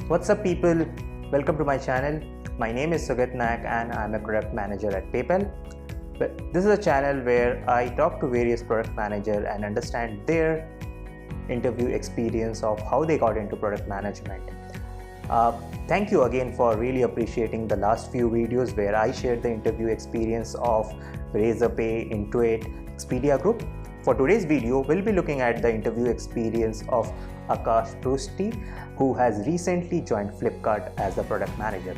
What's up, people? Welcome to my channel. My name is Sugat Nayak and I'm a product manager at PayPal. But this is a channel where I talk to various product managers and understand their interview experience of how they got into product management. Thank you again for really appreciating the last few videos where I shared the interview experience of Razorpay, Intuit, Expedia Group. For today's video, we'll be looking at the interview experience of Akash Prusti, who has recently joined Flipkart as a product manager.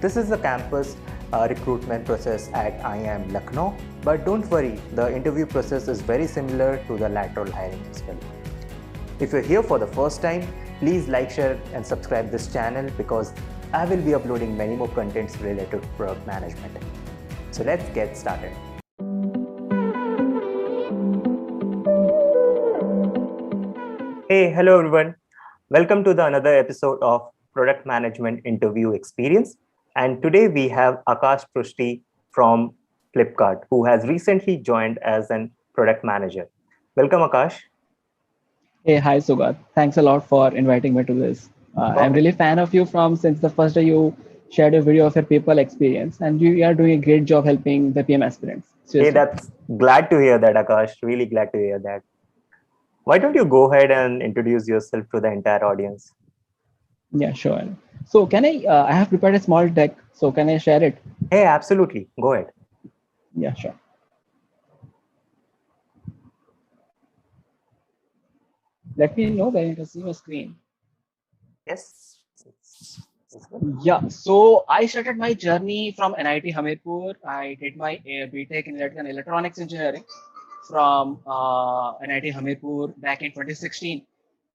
This is the campus recruitment process at IIM Lucknow, but don't worry, the interview process is very similar to the lateral hiring as well. If you're here for the first time, please like, share and subscribe this channel because I will be uploading many more contents related to product management. So let's get started. Hey, hello everyone. Welcome to another episode of Product Management Interview Experience. And today we have Akash Prusti from Flipkart, who has recently joined as a product manager. Welcome, Akash. Hey, hi Sugat. Thanks a lot for inviting me to this. I'm really a fan of you from since the first day you shared a video of your people experience, and you are doing a great job helping the PM aspirants. Hey, Seriously. that's glad to hear that, Akash. Really glad to hear that. Why don't you go ahead and introduce yourself to the entire audience? Yeah, sure. So can I? I have prepared a small deck. So can I share it? Hey, absolutely. Go ahead. Yeah, sure. Let me know when you can see my screen. Yes. Yeah, so I started my journey from NIT Hamirpur. I did my BTech in Electrical and Electronics Engineering from NIT Hamirpur back in 2016.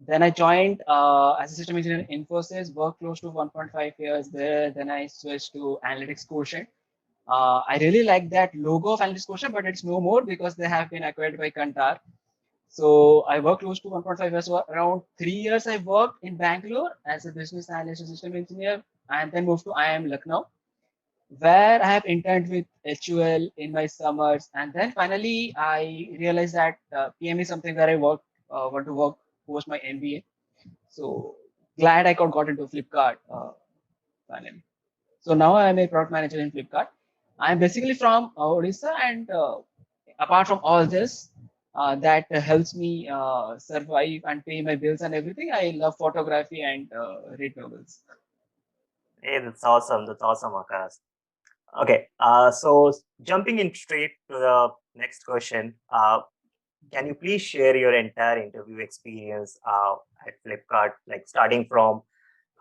Then I joined as a system engineer in Infosys, worked close to 1.5 years there. Then I switched to Analytics Quotient. I really like that logo of Analytics Quotient, but it's no more because they have been acquired by Kantar. So I worked close to 1.5 years. So around 3 years I worked in Bangalore as a business analyst and system engineer, and then moved to IIM Lucknow, where I have interned with HUL in my summers. And then finally I realized that PM is something where I want to work post my MBA. So glad I got into Flipkart finally. So now I am a product manager in Flipkart. I'm basically from Odisha, and apart from all this, that helps me survive and pay my bills and everything. I love photography and read novels. Hey, that's awesome. That's awesome, Akash. Okay. So jumping in straight to the next question, can you please share your entire interview experience at Flipkart, like starting from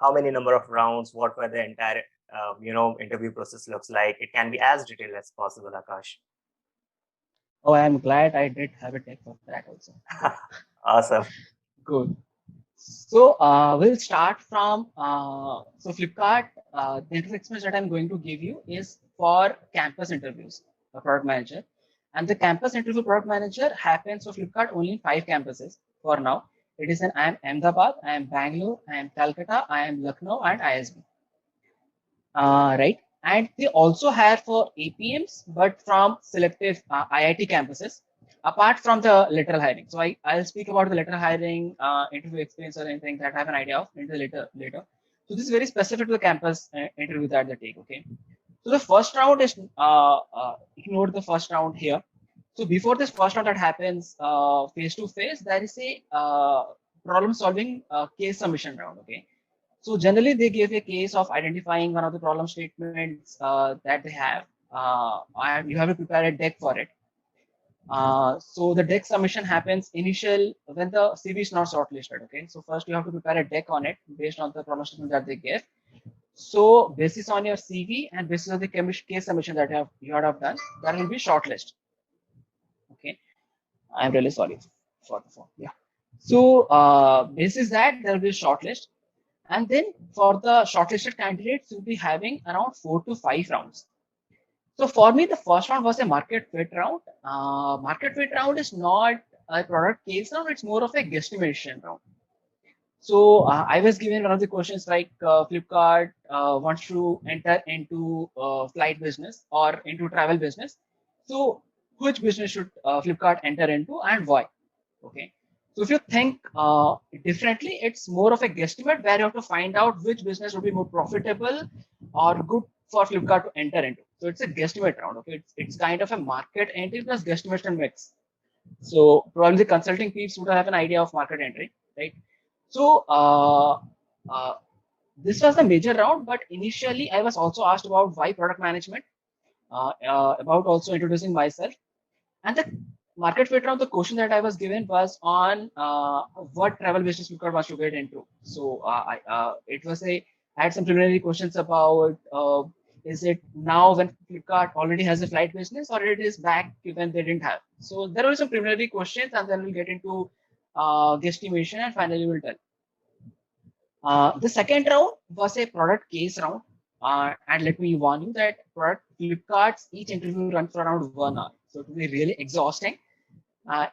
how many number of rounds, what were the entire interview process looks like? It can be as detailed as possible, Akash. Oh, I'm glad I did have a tech for that also. Awesome. Good. So we'll start from so Flipkart. The interview experience that I'm going to give you is for campus interviews, a product manager, and the campus interview product manager happens for Flipkart only in 5 campuses for now. It is I am Ahmedabad, I am Bangalore, I am Calcutta, I am Lucknow, and ISB. Right, and they also hire for APMs, but from selective IIT campuses apart from the lateral hiring. So I'll speak about the lateral hiring, interview experience or anything that I have an idea of into later. So this is very specific to the campus interview that they take. Okay. So the first round is ignore the first round here. So before this first round that happens face to face, there is a problem solving case submission round. Okay. So generally they give a case of identifying one of the problem statements that they have, and you have to prepare a deck for it. So the deck submission happens initial when the CV is not shortlisted. Okay, so first you have to prepare a deck on it based on the problem statement that they give. So basis on your CV and basis on the case submission that you have done, that will be shortlist. Okay, I'm really sorry for the phone. Yeah. So basis that there will be shortlist, and then for the shortlisted candidates, you'll be having around 4 to 5 rounds. So for me, the first round was a market fit round. Market fit round is not a product case round; it's more of a guesstimation round. So I was given one of the questions like Flipkart wants to enter into flight business or into travel business. So which business should Flipkart enter into and why? Okay. So if you think differently, it's more of a guesstimate where you have to find out which business would be more profitable or good for Flipkart to enter into. So it's a guesstimate round. Okay, it's kind of a market entry plus guesstimation mix. So probably the consulting peeps would have an idea of market entry, right? So uh, this was the major round, but initially I was also asked about why product management, about also introducing myself, and the market fit round. The question that I was given was on what travel business Flipkart wants to get into. So it was I had some preliminary questions about is it now when Flipkart already has a flight business or it is back when they didn't have. So there were some preliminary questions, and then we'll get into guesstimation, and finally we'll tell. The second round was a product case round. And let me warn you that product Flipkart's each interview runs for around 1 hour. So it will be really exhausting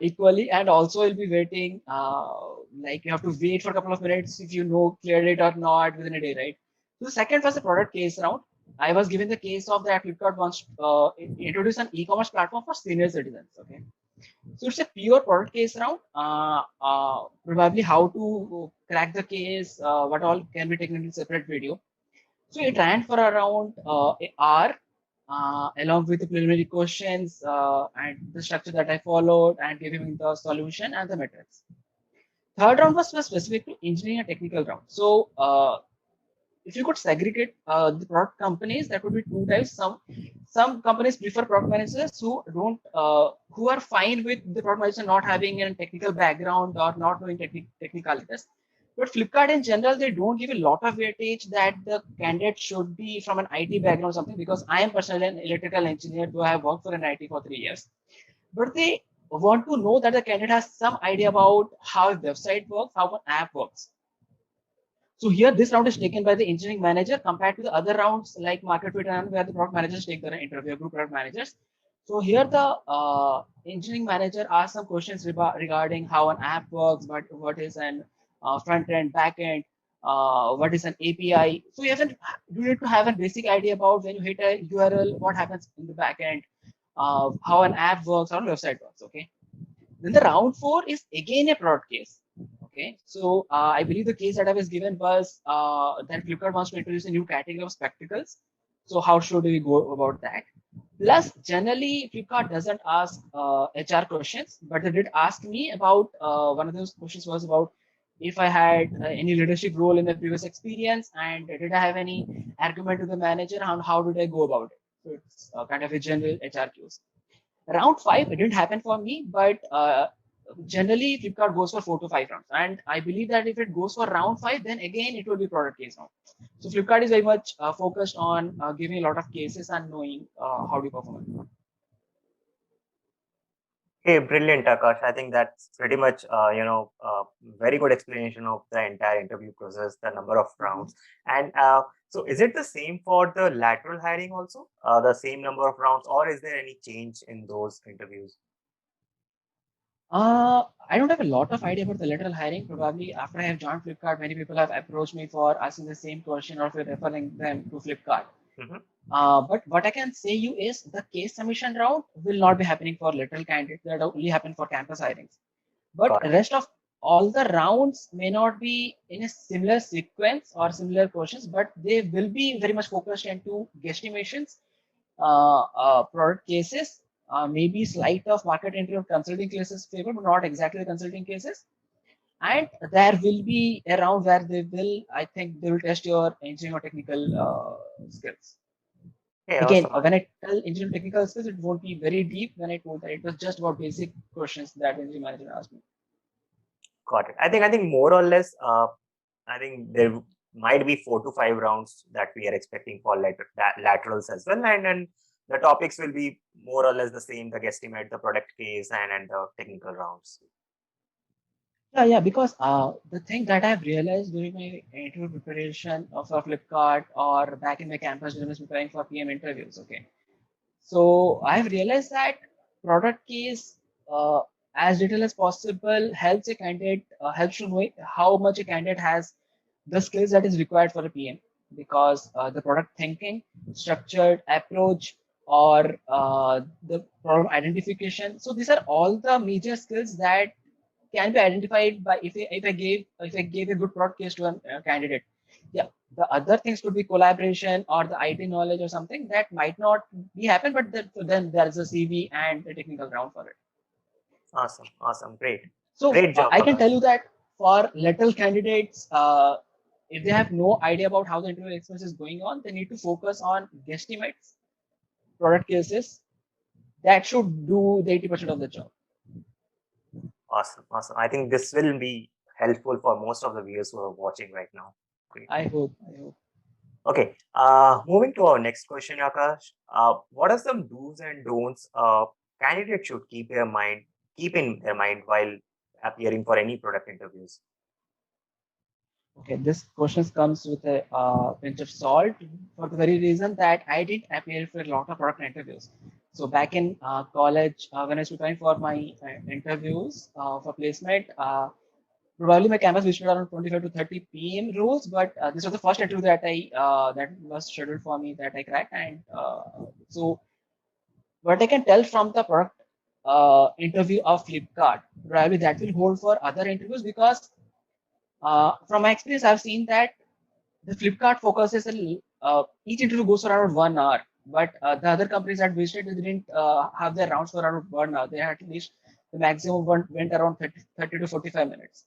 equally. And also you'll be waiting, like you have to wait for a couple of minutes if you know cleared it or not within a day, right? So the second was a product case round. I was given the case of that Flipkart wants to introduce an e-commerce platform for senior citizens. Okay. So it's a pure product case round. Probably how to crack the case, what all can be taken in separate video. So it ran for around an hour, along with the preliminary questions and the structure that I followed, and giving the solution and the metrics. Third round was specific to engineering and technical round. So if you could segregate the product companies, that would be two types. Some companies prefer product managers who don't who are fine with the product manager not having a technical background or not knowing technicalities. But Flipkart in general, they don't give a lot of weightage that the candidate should be from an IT background or something, because I am personally an electrical engineer, though I have worked for an IT for 3 years. But they want to know that the candidate has some idea about how a website works, how an app works. So here, this round is taken by the engineering manager compared to the other rounds like market fit and where the product managers take the interview, group product managers. So here, the engineering manager asks some questions regarding how an app works, what is an front end, back end, what is an API. So you need to have a basic idea about when you hit a URL, what happens in the back end, how an app works or a website works. Okay. Then the round 4 is again a product case. Okay, so I believe the case that I was given was that Flipkart wants to introduce a new category of spectacles. So how should we go about that? Plus, generally, Flipkart doesn't ask HR questions, but they did ask me about one of those questions was about if I had any leadership role in the previous experience, and did I have any argument to the manager, and how did I go about it? So it's kind of a general HR cues. Round 5, it didn't happen for me, but generally Flipkart goes for 4 to 5 rounds, and I believe that if it goes for round 5, then again it will be product case round. So Flipkart is very much focused on giving a lot of cases and knowing how to perform. Hey, brilliant, Akash. I think that's pretty much, very good explanation of the entire interview process, the number of rounds. And so is it the same for the lateral hiring also, the same number of rounds, or is there any change in those interviews? I don't have a lot of idea about the lateral hiring. Probably after I have joined Flipkart, many people have approached me for asking the same question or for referring them to Flipkart. Mm-hmm. But what I can say you is the case submission round will not be happening for lateral candidates. That only happen for campus hirings. But Got the it. rest of all the rounds may not be in a similar sequence or similar questions, but they will be very much focused into guesstimations, product cases, maybe slight of market entry or consulting cases favor, but not exactly the consulting cases. And there will be a round where I think they will test your engineering or technical skills. Hey, Again, awesome. when I tell engineering technical skills, it won't be very deep. When I told that it was just about basic questions that engineering manager asked me. Got it. I think more or less, I think there might be 4 to 5 rounds that we are expecting for laterals as well, and the topics will be more or less the same: the guesstimate, the product case, and the technical rounds. Yeah, because the thing that I've realized during my interview preparation for Flipkart or back in my campus when I was preparing for PM interviews, okay. So I've realized that product case, as little as possible, helps a candidate, helps to know how much a candidate has the skills that is required for a PM, because the product thinking, structured approach, or the problem identification. So these are all the major skills that can be identified by if I gave a good product case to a candidate. Yeah, the other things could be collaboration or the IT knowledge or something that might not be happen, but then there is a CV and a technical round for it. Awesome, awesome, great, So great job, I can tell Akash. you that for lateral candidates, if they have no idea about how the interview experience is going on, they need to focus on guesstimates, product cases. That should do the 80% of the job. Awesome, awesome. I think this will be helpful for most of the viewers who are watching right now. Great. I hope. I hope. Okay, moving to our next question, Akash. What are some do's and don'ts candidates should keep in their mind while appearing for any product interviews? Okay, this question comes with a pinch of salt for the very reason that I did appear for a lot of product interviews. So back in college, when I was preparing for my interviews for placement, probably my campus visited around 25 to 30 p.m. rules, but this was the first interview that I that was scheduled for me that I cracked, and so what I can tell from the product interview of Flipkart, probably that will hold for other interviews because from my experience, I've seen that the Flipkart focuses each interview goes for around 1 hour, but the other companies that visited they didn't have their rounds for around 1 hour. They had at least the maximum one went around 30 to 45 minutes.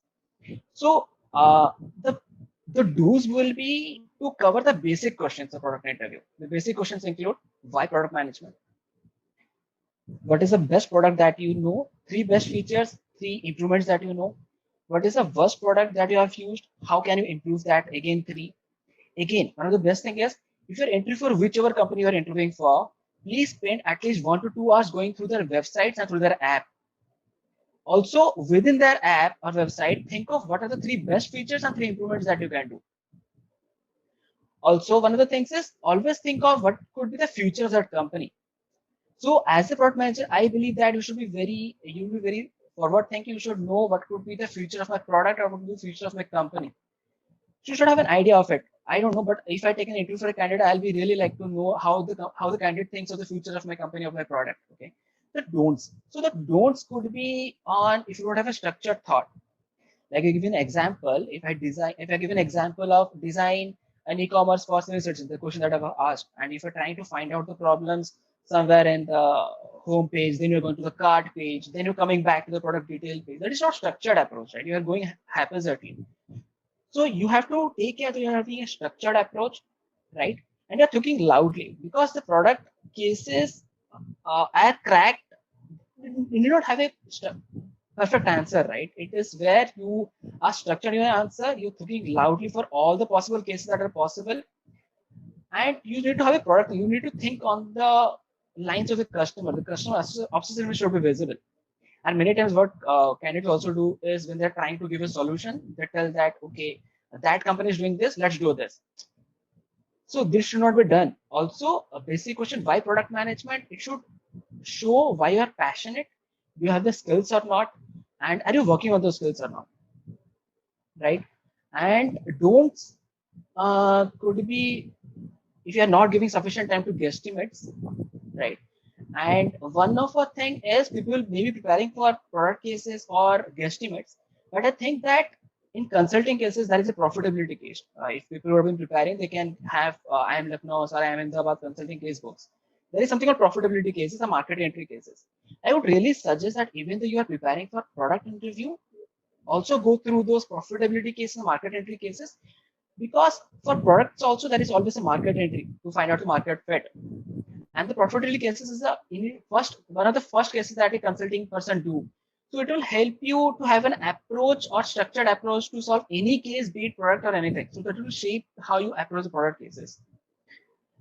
So the do's will be to cover the basic questions of product interview. The basic questions include why product management, what is the best product that you know, three best features, three improvements that you know, what is the worst product that you have used, how can you improve that, again three. Again, one of the best thing is if you're entering for whichever company you're interviewing for, please spend at least 1 to 2 hours going through their websites and through their app. Also, within their app or website, think of what are the three best features and three improvements that you can do. Also, one of the things is always think of what could be the future of that company. So, as a product manager, I believe that you should be very forward thinking. You should know what could be the future of my product or what could be the future of my company. So you should have an idea of it. I don't know, but if I take an interview for a candidate, I'll be really like to know how the candidate thinks of the future of my company, of my product. Okay, the don'ts. So the don'ts could be on if you don't have a structured thought. Like I give you an example. If I give an example of design an e-commerce for senior citizens, the question that I've asked, and if you're trying to find out the problems somewhere in the home page, then you're going to the cart page, then you're coming back to the product detail page. That is not structured approach, right? You are going haphazardly. So you have to take care that you're having a structured approach, right? And you're thinking loudly because the product cases are cracked. You do not have a perfect answer, right? It is where you are structured your answer. You're thinking loudly for all the possible cases that are possible, and you need to have a product. You need to think on the lines of the customer. The customer obsession should be visible. And many times, what candidates also do is when they're trying to give a solution, they tell that, okay, that company is doing this, let's do this. So this should not be done. Also, a basic question, why product management? It should show why you are passionate, do you have the skills or not, and are you working on those skills or not, right? And don't could be if you are not giving sufficient time to guesstimates, right? And one of a thing is people may be preparing for product cases or guesstimates, but I think that in consulting cases there is a profitability case. If people have been preparing, they can have I am Lucknow or I am Ahmedabad consulting case books. There is something called profitability cases or market entry cases. I would really suggest that even though you are preparing for product interview, also go through those profitability cases, market entry cases, because for products also there is always a market entry to find out the market fit. And the profitability cases is one of the first cases that a consulting person do. So it will help you to have an approach or structured approach to solve any case, be it product or anything. So that will shape how you approach the product cases.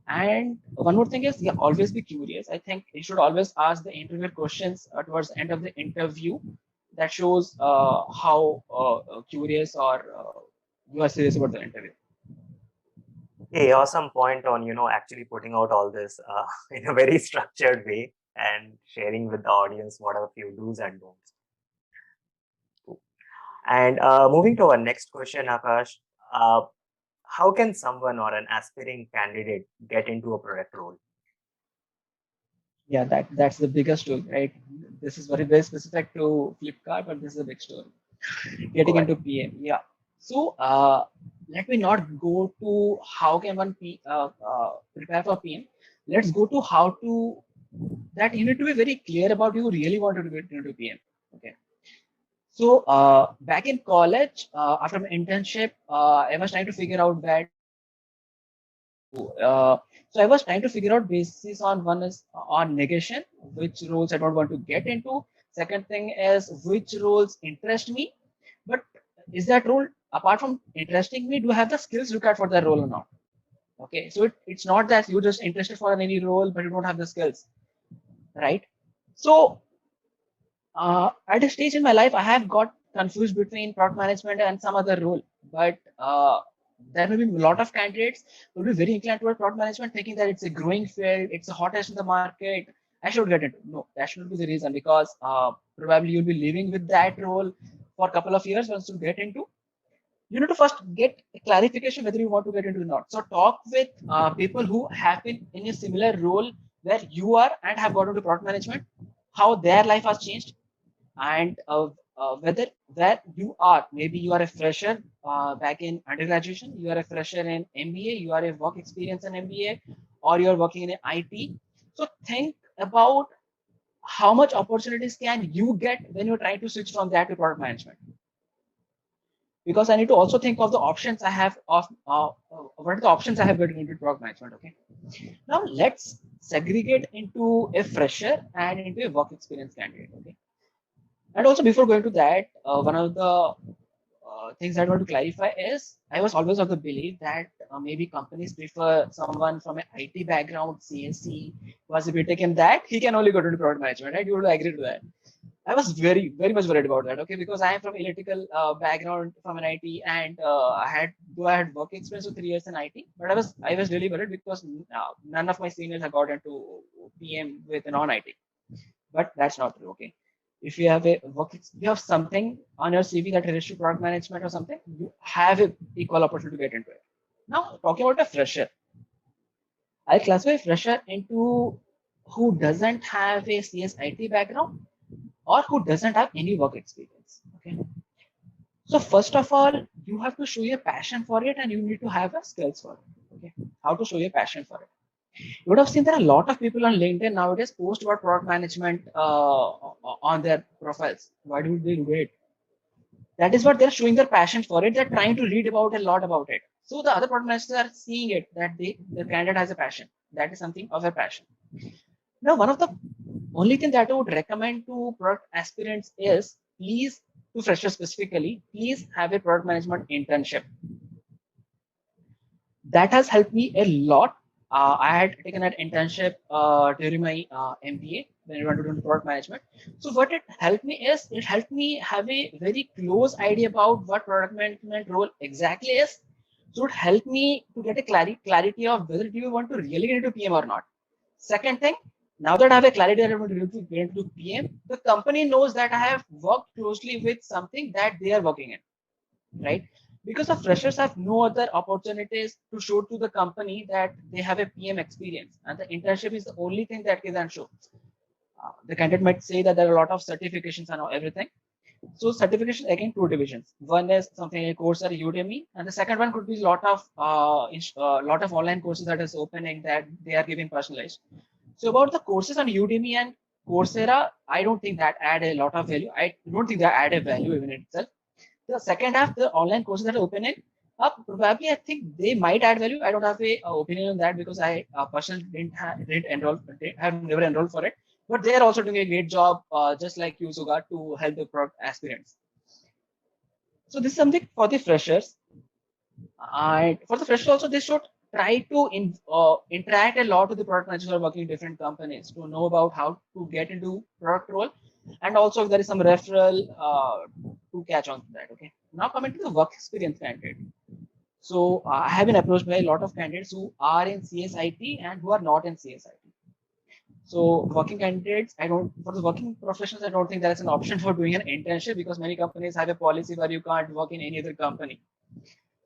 And one more thing is, yeah, always be curious. I think you should always ask the interviewer questions towards the end of the interview. That shows how curious or you are serious about the interview. Hey, awesome point on, actually putting out all this in a very structured way and sharing with the audience what are a few do's and don'ts. Cool. And moving to our next question, Akash, how can someone or an aspiring candidate get into a product role? Yeah, that's the biggest story, right? This is very specific to Flipkart, but this is a big story. Getting into PM, yeah. So let me not go to how can one prepare for PM. Let's go to how to that you need to be very clear about you really want to get into PM. Okay. So back in college, after my internship, I was trying to figure out that. So I was trying to figure out basis on one is on negation, which roles I don't want to get into. Second thing is which roles interest me, but is that role apart from interesting me, do I have the skills required for that role or not? Okay, so it's not that you're just interested for any role, but you don't have the skills, right? So at a stage in my life, I have got confused between product management and some other role. But there will be a lot of candidates who will be very inclined toward product management, thinking that it's a growing field, it's the hottest in the market. I should get into. No, that shouldn't be the reason because probably you'll be living with that role for a couple of years once you get into. You need to first get a clarification whether you want to get into or not. So talk with people who have been in a similar role where you are and have got into product management, how their life has changed, and whether where you are, maybe you are a fresher back in undergraduation, you are a fresher in MBA, you are a work experience in MBA, or you are working in IT. So think about how much opportunities can you get when you're trying to switch from that to product management, because I need to also think of the options I have of what are the options I have getting into product management. Okay, now let's segregate into a fresher and into a work experience candidate. Okay, and also before going to that, one of the things I want to clarify is I was always of the belief that maybe companies prefer someone from an IT background, CSC, who has a BTech in that, he can only go to product management, right? You would agree to that. I was very much worried about that, okay, because I am from electrical background from an IT, and I had work experience for 3 years in IT, but I was really worried because none of my seniors have got into PM with a non-IT, but that's not true, okay. If you have a work, you have something on your CV that relates to product management or something, you have an equal opportunity to get into it. Now, talking about a fresher, I classify fresher into who doesn't have a CSIT background or who doesn't have any work experience. Okay. So first of all, you have to show your passion for it, and you need to have a skills for it. Okay. How to show your passion for it. You would have seen there are a lot of people on LinkedIn nowadays post about product management on their profiles. Why do they do it? That is what they're showing their passion for it. They're trying to read about a lot about it. So the other product managers are seeing it that the candidate has a passion. That is something of a passion. Now, one of the only thing that I would recommend to product aspirants is please, to freshers specifically, please have a product management internship. That has helped me a lot. I had taken an internship during my MBA when I wanted to do product management. So what it helped me is it helped me have a very close idea about what product management role exactly is. So it helped me to get a clarity of whether do you want to really get into PM or not. Second thing, now that I have a clarity that I want to get into PM, the company knows that I have worked closely with something that they are working in, right? Because the freshers have no other opportunities to show to the company that they have a PM experience, and the internship is the only thing that can show. The candidate might say that there are a lot of certifications and everything. So certification again, two divisions. One is something like Coursera, Udemy, and the second one could be a lot of online courses that is opening that they are giving personalized. So about the courses on Udemy and Coursera, I don't think that add a lot of value. I don't think that add a value even in itself. The second half, the online courses that are opening up, probably I think they might add value. I don't have a opinion on that because I personally have never enrolled for it. But they are also doing a great job, just like you, Suga, to help the product aspirants. So this is something for the freshers. And for the freshers also, they should try to interact a lot with the product managers who are working in different companies to know about how to get into product role. And also if there is some referral to catch on to that. Okay. Now coming to the work experience candidate. So I have been approached by a lot of candidates who are in CSIT and who are not in CSIT. So working candidates, for the working professionals, I don't think there is an option for doing an internship because many companies have a policy where you can't work in any other company.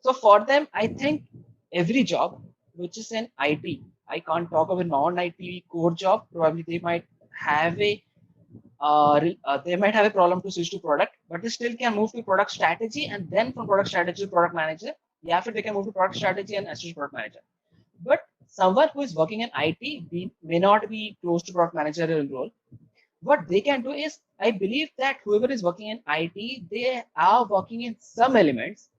So for them, I think every job which is in IT, I can't talk of a non-IT core job. Probably they might have a they might have a problem to switch to product, but they still can move to product strategy, and then from product strategy to product manager. Yeah, after they can move to product strategy and assistant product manager. But someone who is working in IT may not be close to product managerial role. What they can do is, I believe that whoever is working in IT, they are working in some elements,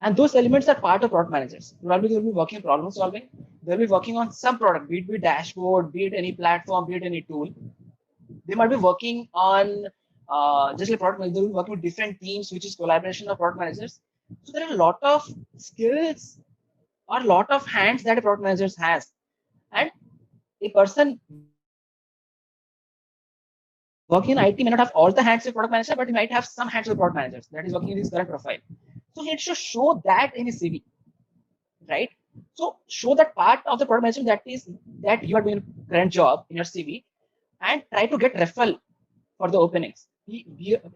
and those elements are part of product managers. Probably they'll be working on problem solving. They'll be working on some product, be it dashboard, be it any platform, be it any tool. They might be working on just like product manager, they'll be working with different teams, which is collaboration of product managers. So there are a lot of skills or a lot of hands that a product manager has. And a person working in IT may not have all the hands of product manager, but he might have some hands of product managers that is working in his current profile. So he needs to show that in his CV, right? So show that part of the product management that you are doing current job in your CV, and try to get referral for the openings.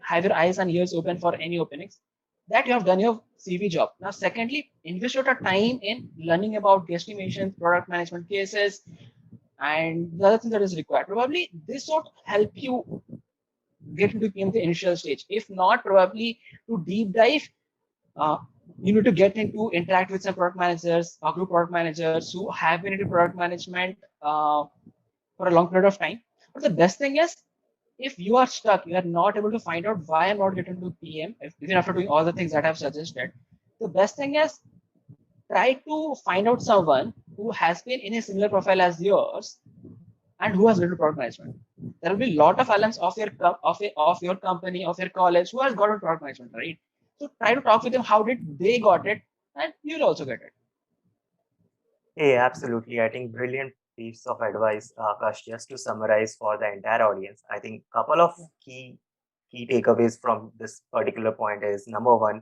Have your eyes and ears open for any openings that you have done your CV job. Now, secondly, invest your time in learning about guesstimations, product management cases, and the other thing that is required. Probably this would help you get into PM the initial stage. If not, probably to deep dive, you need to get into interact with some product managers or group product managers who have been into product management for a long period of time. But the best thing is, if you are stuck, you are not able to find out why I'm not getting to PM, even after doing all the things that I've suggested, the best thing is try to find out someone who has been in a similar profile as yours and who has little product management. There will be a lot of alums of your company, of your college, who has got into product management, right? So try to talk with them. How did they got it, and you'll also get it. Yeah, absolutely. I think brilliant piece of advice, Akash. Just to summarize for the entire audience, I think couple of key takeaways from this particular point is: number one,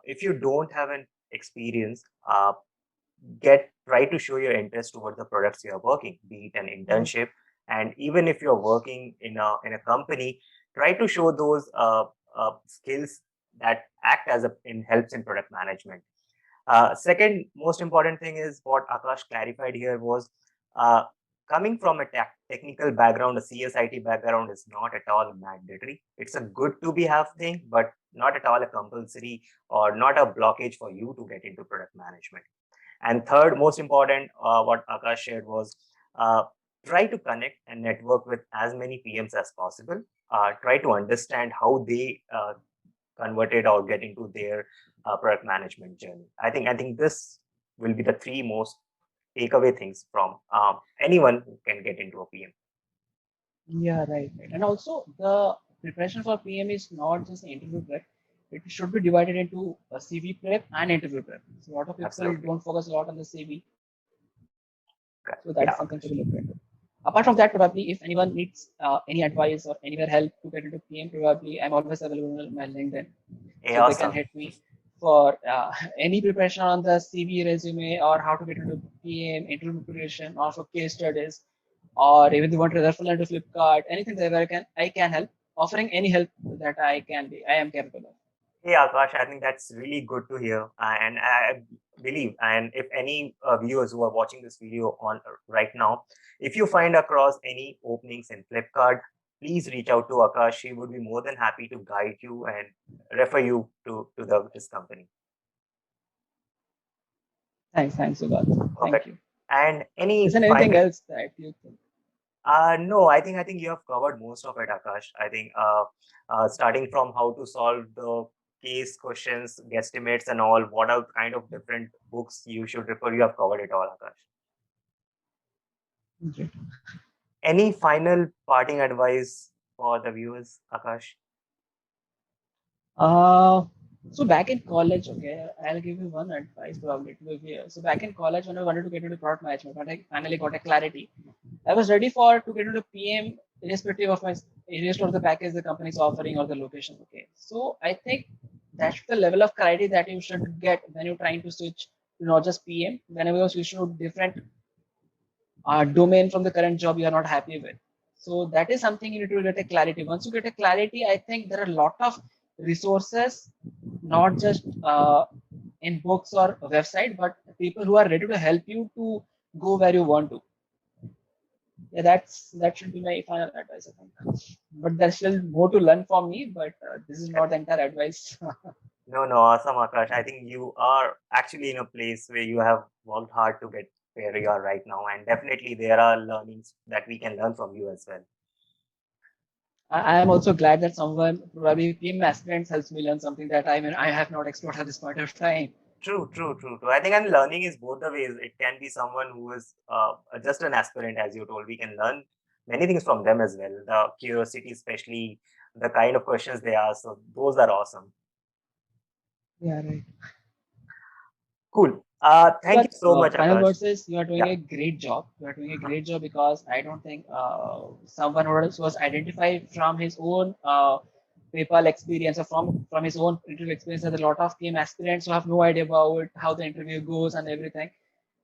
if you don't have an experience, try to show your interest toward the products you are working, be it an internship, and even if you're working in a company, try to show those skills that act as helps in product management. Second most important thing is what Akash clarified here was, coming from a technical background, a CSIT background is not at all mandatory. It's a good to be have thing, but not at all a compulsory or not a blockage for you to get into product management. And third most important, what Akash shared was, try to connect and network with as many PMs as possible. Try to understand how they converted or get into their product management journey. I think this will be the three most takeaway things from anyone who can get into a PM. Yeah, right. And also the preparation for PM is not just interview prep. It should be divided into a CV prep and interview prep. So a lot of people Absolutely. don't focus a lot on the CV. Okay. So that's something to be looked into. Apart from that, probably if anyone needs any advice or anywhere help to get into PM, probably I'm always available on my LinkedIn. So awesome. They can hit me for any preparation on the CV, resume, or how to get into PM, interview preparation, or for case studies, or even they want to refer into Flipkart, anything that I can help, offering any help that I am capable of. Hey Akash, I think that's really good to hear, and I believe, and if any viewers who are watching this video on right now, if you find across any openings in Flipkart, please reach out to Akash. He would be more than happy to guide you and refer you to this company. Thanks, Sugata. Thank you. And is there anything else that you think? No, I think you have covered most of it, Akash. I think starting from how to solve the case questions, guesstimates, and all, what are kind of different books you should refer, you have covered it all, Akash. Okay. Any final parting advice for the viewers, Akash? So back in college, okay, I'll give you one advice probably to be here. So back in college, when I wanted to get into product management, when I finally got a clarity, I was ready to get into PM, irrespective of the package the company is offering or the location. Okay, so I think that's the level of clarity that you should get when you're trying to switch to not just PM. Whenever you switch to different domain from the current job you are not happy with. So that is something you need to get a clarity. Once you get a clarity, I think there are a lot of resources, not just in books or a website, but people who are ready to help you to go where you want to. Yeah, that should be my final advice, I think. But there's still more to learn for me, but this is not the entire advice. No, no, awesome, Akash. I think you are actually in a place where you have worked hard to get where you are right now, and definitely there are learnings that we can learn from you as well. I am also glad that someone, probably team aspirants, helps me learn something that I have not explored at this point of time. True, true, true, true. I think and learning is both the ways. It can be someone who is just an aspirant, as you told. We can learn many things from them as well. The curiosity, especially the kind of questions they ask. So those are awesome. Yeah, right. Cool. Thank you But so much, final Akash. words is you are doing Yeah. a great job. You are doing a great job because I don't think someone who was identified from his own PayPal experience or from his own interview experience. There's a lot of team aspirants who have no idea about how the interview goes and everything.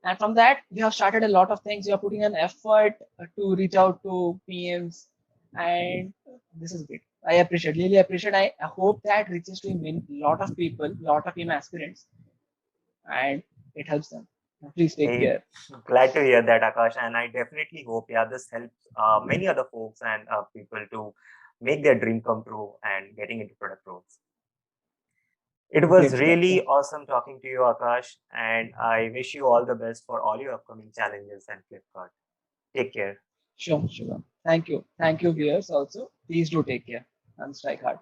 And from that, you have started a lot of things. You are putting an effort to reach out to PMs, and this is great. I appreciate, really appreciate. I hope that reaches to a lot of people, lot of PM aspirants, and it helps them. Please take Hey, care. glad to hear that, Akash. And I definitely hope, yeah, this helps many other folks and people to make their dream come true and getting into product roles. It was Great stuff. really Thank you. awesome talking to you, Akash, and I wish you all the best for all your upcoming challenges and Flipkart. Take care. Sure, sure. Thank you. Thank you, viewers, also. Please do take care and strike hard.